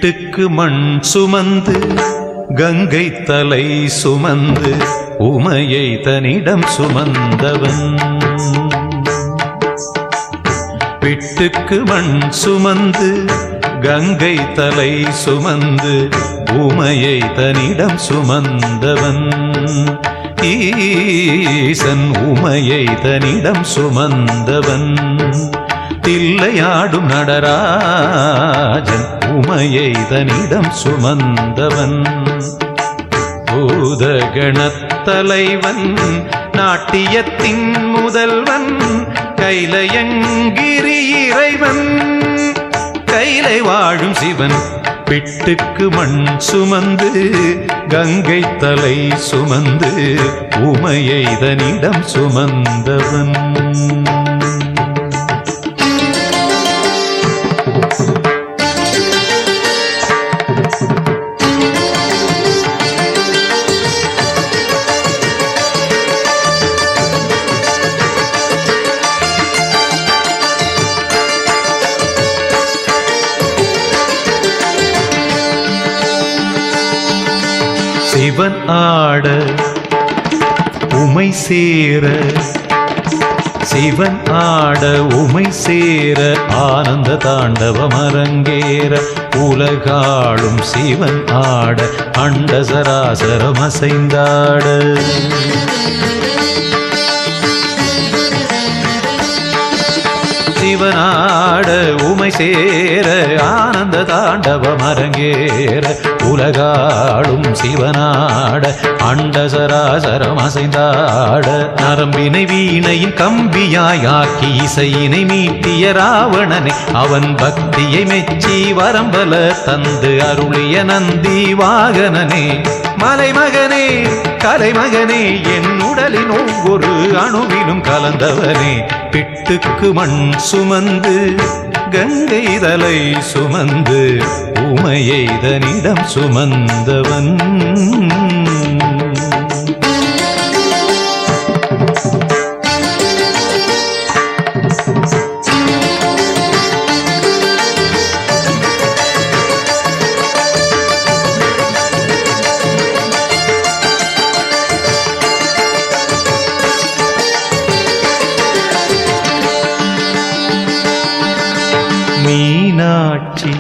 பிட்டுக்கு மண் சுமந்து கங்கை தலை சுமந்து உமையை தன்னிடம் சுமந்தவன். பிட்டுக்கு மண் சுமந்து கங்கை தலை சுமந்து உமையை தன்னிடம் சுமந்தவன். ஈசன் உமையை தன்னிடம் சுமந்தவன். தில்லையாடும் நடராஜன் உமையை தன்னிடம் சுமந்தவன். பூதகணத்தலைவன் நாட்டியத்தின் முதல்வன் கைலயங்கிரி இறைவன் கைலை வாழும் சிவன். பிட்டுக்கு மண் சுமந்து கங்கை தலை சுமந்து உமையை தன்னிடம் சுமந்தவன். சிவன் ஆட உமை சேர சிவன் ஆட உமை சேர ஆனந்த தாண்டவம் அரங்கேற உலகாளும் சிவன் ஆட அண்ட சராசரம் அசைந்தாட. சிவனாட உமை சேர ஆனந்த தாண்டவம் அரங்கேற உலகாளும் சிவனாட அண்ட சராசரம் அசைந்தாட. நரம்பினை வீணையின் கம்பியாய் ஆக்கி இசையினை மீட்டிய ராவணனை அவன் பக்தியை மெச்சி வரம்பல தந்து அருளிய நந்தி வாகனனே. மலைமகனே கலைமகனே என் உடலின் ஒவ்வொரு அணுவிலும் கலந்தவனே. பிட்டுக்கு மண் சுமந்து கங்கை தலை சுமந்து உமையை தன்னிடம் சுமந்தவன். மீனாட்சி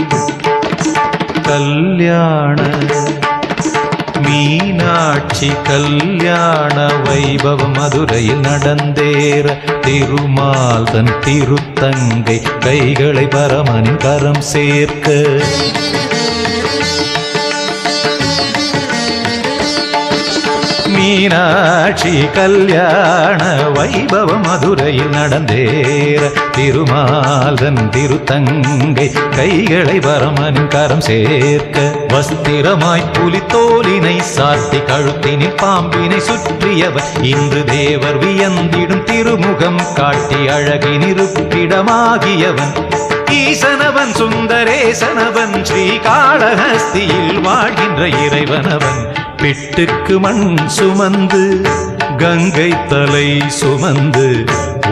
கல்யாண மீனாட்சி கல்யாண வைபவம் மதுரையில் நடந்தேற திருமால் தன் திருத்தங்கை கைகளை பரமனின் கரம் சேர்க்க. மீனாட்சி கல்யாண வைபவம் மதுரையில் நடந்தேற திருமால் தன் திருத்தங்கை கைகளை பரமனின் கரம் சேர்க்க. வஸ்திரமாய் புலித்தோலினை சாத்தி கழுத்தினில் பாம்பினை சுற்றியவர் இன்று தேவர் வியந்திடும் திருமுகம் காட்டி அழகின் இருப்பிடமாகியவன். ஈசனவன் சுந்தரேசனவன் ஸ்ரீகாளஹஸ்தியில் வாழ்கின்ற இறைவனவன். பிட்டுக்கு மண் சுமந்து கங்கை தலை சுமந்து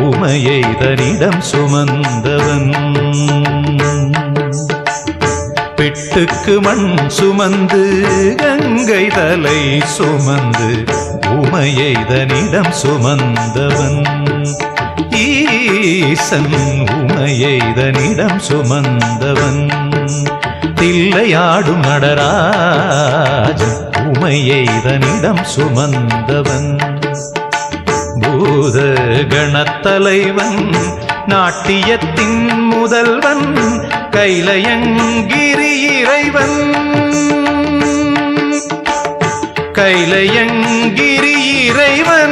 உமையை தன்னிடம் சுமந்தவன். பிட்டுக்கு மண் சுமந்து கங்கை தலை சுமந்து உமையை தன்னிடம் சுமந்தவன். ஈசன் உமையை தன்னிடம் சுமந்தவன். தில்லையாடும் நடராஜன் உமையை தன்னிடம் சுமந்தவன். பூத கணத்தலைவன் நாட்டியத்தின் முதல்வன் கைலயங்கிரி இறைவன் கைலயங்கிரி இறைவன்.